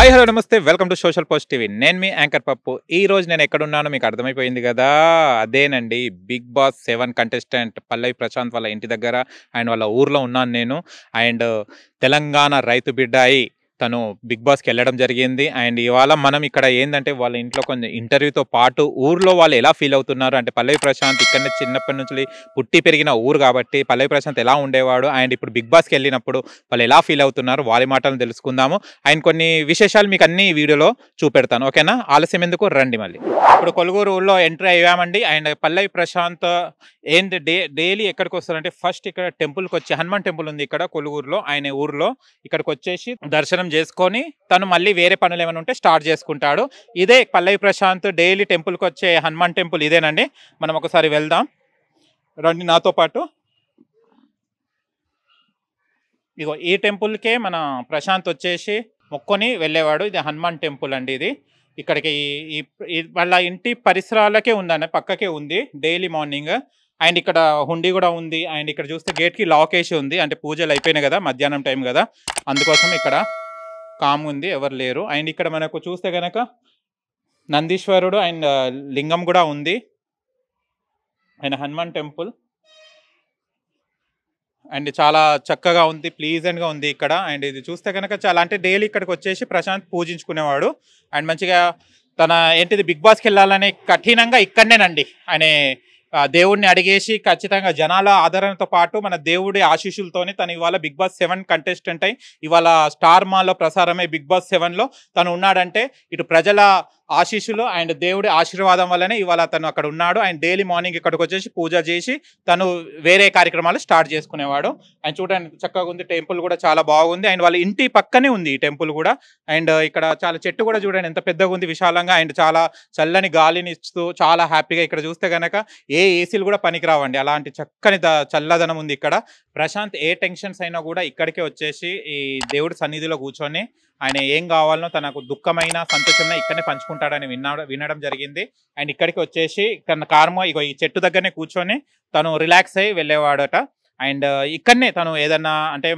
Hi hello నమస్తే welcome to social post TV. నేను మీ anchor పప్పు. ఈ రోజు నేను ఎక్కడున్నానో మీకు అర్థమైపోయింది కదా. అదేనండి బిగ్ బాస్ 7 కంటెస్టెంట్ పల్లవి ప్రశాంత్ వాళ్ళ ఇంటి దగ్గర అండ్ వాళ్ళ ఊర్లో ఉన్నాను నేను. అండ్ తెలంగాణ రైతు బిడ్డ అయి తను బిగ్ బాస్కి వెళ్ళడం జరిగింది. అండ్ ఇవాళ మనం ఇక్కడ ఏంటంటే వాళ్ళ ఇంట్లో కొంచెం ఇంటర్వ్యూతో పాటు ఊర్లో వాళ్ళు ఎలా ఫీల్ అవుతున్నారు అంటే పల్లవి ప్రశాంత్ ఇక్కడనే చిన్నప్పటి నుంచి పుట్టి పెరిగిన ఊరు కాబట్టి పల్లవి ప్రశాంత్ ఎలా ఉండేవాడు అండ్ ఇప్పుడు బిగ్ బాస్కి వెళ్ళినప్పుడు వాళ్ళు ఎలా ఫీల్ అవుతున్నారు వాళ్ళ మాటలను తెలుసుకుందాము. అండ్ కొన్ని విశేషాలు మీకు అన్ని వీడియోలో చూపెడతాను. ఓకేనా, ఆలస్యం ఎందుకు రండి. మళ్ళీ ఇప్పుడు కొలుగూరు ఊళ్ళో ఎంట్రీ అయ్యామండి. అండ్ పల్లవి ప్రశాంత్ ఏంటి డైలీ ఎక్కడికి వస్తారంటే ఫస్ట్ ఇక్కడ టెంపుల్కి వచ్చి హనుమాన్ టెంపుల్ ఉంది ఇక్కడ కొలుగూరులో ఆయన ఊర్లో. ఇక్కడికి వచ్చేసి దర్శనం చేసుకొని తను మళ్ళీ వేరే పనులు ఏమైనా ఉంటే స్టార్ట్ చేసుకుంటాడు. ఇదే పల్లవి ప్రశాంత్ డైలీ టెంపుల్కి వచ్చే హనుమాన్ టెంపుల్ ఇదేనండి. మనం ఒకసారి వెళ్దాం రండి నాతో పాటు. ఇగో ఈ టెంపుల్కే మన ప్రశాంత్ వచ్చేసి మొక్కొని వెళ్ళేవాడు. ఇది హనుమాన్ టెంపుల్ అండి. ఇది ఇక్కడికి వాళ్ళ ఇంటి పరిసరాలకే ఉందండి, పక్కకే ఉంది డైలీ మార్నింగ్. అండ్ ఇక్కడ హుండీ కూడా ఉంది. అండ్ ఇక్కడ చూస్తే గేట్కి లాక్ వేసి ఉంది, అంటే పూజలు అయిపోయినాయి కదా, మధ్యాహ్నం టైం కదా, అందుకోసం ఇక్కడ కామ్ ఉంది, ఎవరు లేరు. అండ్ ఇక్కడ మనకు చూస్తే కనుక నందీశ్వరుడు అండ్ లింగం కూడా ఉంది. అండ్ హనుమాన్ టెంపుల్ అండ్ చాలా చక్కగా ఉంది, ప్లీజెంట్గా ఉంది ఇక్కడ. అండ్ ఇది చూస్తే కనుక చాలా అంటే డైలీ ఇక్కడికి వచ్చేసి ప్రశాంత్ పూజించుకునేవాడు. అండ్ మంచిగా తన ఏంటిది బిగ్ బాస్కి వెళ్ళాలని కఠినంగా ఇక్కడనేనండి ఆయన దేవుడిని అడిగేసి ఖచ్చితంగా జనాల ఆదరణతో పాటు మన దేవుడి ఆశీస్సులతోనే తను ఇవాళ బిగ్ బాస్ 7 కంటెస్టెంట్ అయి ఇవాళ స్టార్ మాలో ప్రసారమై బిగ్ బాస్ 7లో తను ఉన్నాడంటే ఇటు ప్రజల ఆశీస్సులు అండ్ దేవుడి ఆశీర్వాదం వల్లనే ఇవాళ తను అక్కడ ఉన్నాడు. అండ్ డైలీ మార్నింగ్ ఇక్కడికి వచ్చేసి పూజ చేసి తను వేరే కార్యక్రమాలు స్టార్ట్ చేసుకునేవాడు. అండ్ చూడండి చక్కగా ఉంది, టెంపుల్ కూడా చాలా బాగుంది. అండ్ వాళ్ళ ఇంటి పక్కనే ఉంది ఈ టెంపుల్ కూడా. అండ్ ఇక్కడ చాలా చెట్టు కూడా చూడండి ఎంత పెద్దగా ఉంది, విశాలంగా. అండ్ చాలా చల్లని గాలిని ఇస్తూ చాలా హ్యాపీగా. ఇక్కడ చూస్తే కనుక ఏ ఏసీలు కూడా పనికిరావండి, అలాంటి చక్కని చల్లదనం ఉంది ఇక్కడ. ప్రశాంత్ ఏ టెన్షన్స్ అయినా కూడా ఇక్కడికే వచ్చేసి ఈ దేవుడి సన్నిధిలో కూర్చొని ఆయన ఏం కావాలనో తనకు దుఃఖమైన సంతోషమైన ఇక్కడనే పంచుకుంటాడని వినడం జరిగింది. అండ్ ఇక్కడికి వచ్చేసి తన కార్మో ఇగో ఈ చెట్టు దగ్గరనే కూర్చొని తను రిలాక్స్ అయ్యి వెళ్ళేవాడట. అండ్ ఇక్కడనే తను ఏదన్నా అంటే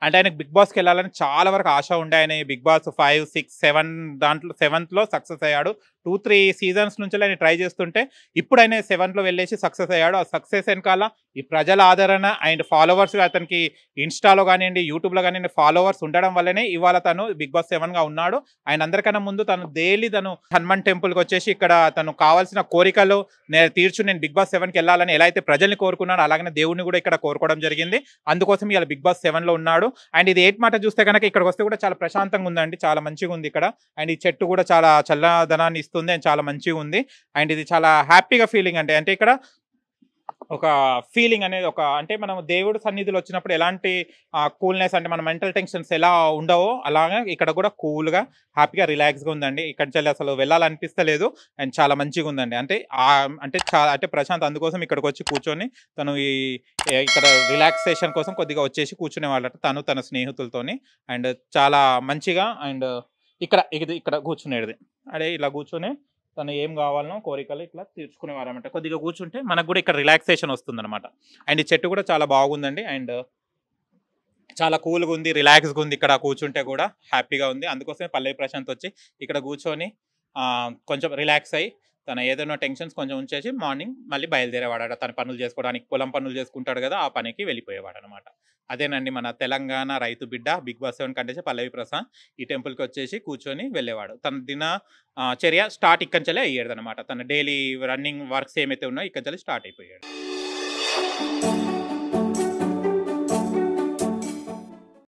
ఆయనకు బిగ్ బాస్కి వెళ్ళాలని చాలా వరకు ఆశ ఉండే. ఆయన బిగ్ బాస్ 5, 6, 7 దాంట్లో 7th సక్సెస్ అయ్యాడు. 2-3 సీజన్స్ నుంచి ఆయన ట్రై చేస్తుంటే ఇప్పుడు ఆయన 7లో వెళ్ళేసి సక్సెస్ అయ్యాడు. ఆ సక్సెస్ వెనకాల ఈ ప్రజల ఆదరణ అండ్ ఫాలోవర్స్ అతనికి ఇన్స్టాలో కానివ్వండి, యూట్యూబ్లో కానివ్వండి ఫాలోవర్స్ ఉండడం వల్లనే ఇవాళ తను బిగ్ బాస్ 7గా ఉన్నాడు. ఆయన అందరికన్నా ముందు తను డైలీ తను హనుమాన్ టెంపుల్కి వచ్చేసి ఇక్కడ తను కావాల్సిన కోరికలు నేను బిగ్ బాస్ 7కి వెళ్ళాలని ఎలా అయితే ప్రజల్ని కోరుకున్నాడు అలాగనే దేవుడిని కూడా ఇక్కడ కోరుకోవడం జరిగింది. అందుకోసం ఇలా బిగ్ బాస్ 7లో ఉన్నాడు. అండ్ ఇది మాట చూస్తే కనుక ఇక్కడికి వస్తే కూడా చాలా ప్రశాంతంగా ఉందండి, చాలా మంచిగా ఉంది ఇక్కడ. అండ్ ఈ చెట్టు కూడా చాలా చల్లదనాన్ని ఇస్తుంది అండ్ చాలా మంచిగా ఉంది. అండ్ ఇది చాలా హ్యాపీగా ఫీలింగ్ అంటే ఇక్కడ ఒక ఫీలింగ్ అనేది ఒక అంటే మనం దేవుడు సన్నిధిలో వచ్చినప్పుడు ఎలాంటి కూల్నెస్ అంటే మన మెంటల్ టెన్షన్స్ ఎలా ఉండవో అలాగే ఇక్కడ కూడా కూల్గా హ్యాపీగా రిలాక్స్గా ఉందండి. ఇక్కడ నుంచి అసలు వెళ్ళాలనిపిస్తలేదు అండ్ చాలా మంచిగా ఉందండి. అంటే ప్రశాంత్ అందుకోసం ఇక్కడికి వచ్చి కూర్చొని తను ఇక్కడ రిలాక్సేషన్ కోసం కొద్దిగా వచ్చేసి కూర్చునే వాళ్ళట తను తన స్నేహితులతోని. అండ్ చాలా మంచిగా అండ్ ఇక్కడ కూర్చునేది అదే ఇలా కూర్చొని తను ఏం కావాలనో కోరికలు ఇట్లా తీర్చుకునేవారు అనమాట. కొద్దిగా కూర్చుంటే మనకు కూడా ఇక్కడ రిలాక్సేషన్ వస్తుంది అనమాట. అండ్ ఈ చెట్టు కూడా చాలా బాగుందండి. అండ్ చాలా కూల్గా ఉంది, రిలాక్స్గా ఉంది. ఇక్కడ కూర్చుంటే కూడా హ్యాపీగా ఉంది. అందుకోసమే పల్లవి ప్రశాంత్ వచ్చి ఇక్కడ కూర్చొని కొంచెం రిలాక్స్ అయ్యి తన ఏదైనా టెన్షన్స్ కొంచెం ఉంచేసి మార్నింగ్ మళ్ళీ బయలుదేరేవాడు. తన పనులు చేసుకోవడానికి పొలం పనులు చేసుకుంటాడు కదా, ఆ పనికి వెళ్ళిపోయేవాడు అనమాట. అదేనండి మన తెలంగాణ రైతు బిడ్డ బిగ్ బాస్ 7 కంటే పల్లవి ప్రశాంత్ ఈ టెంపుల్కి వచ్చేసి కూర్చొని వెళ్ళేవాడు. తన చర్య స్టార్ట్ ఇక్కడి నుంచే అయ్యేది అనమాట. తన డైలీ రన్నింగ్ వర్క్స్ ఏమైతే ఉన్నాయో ఇక్కడి నుంచి స్టార్ట్ అయిపోయాడు.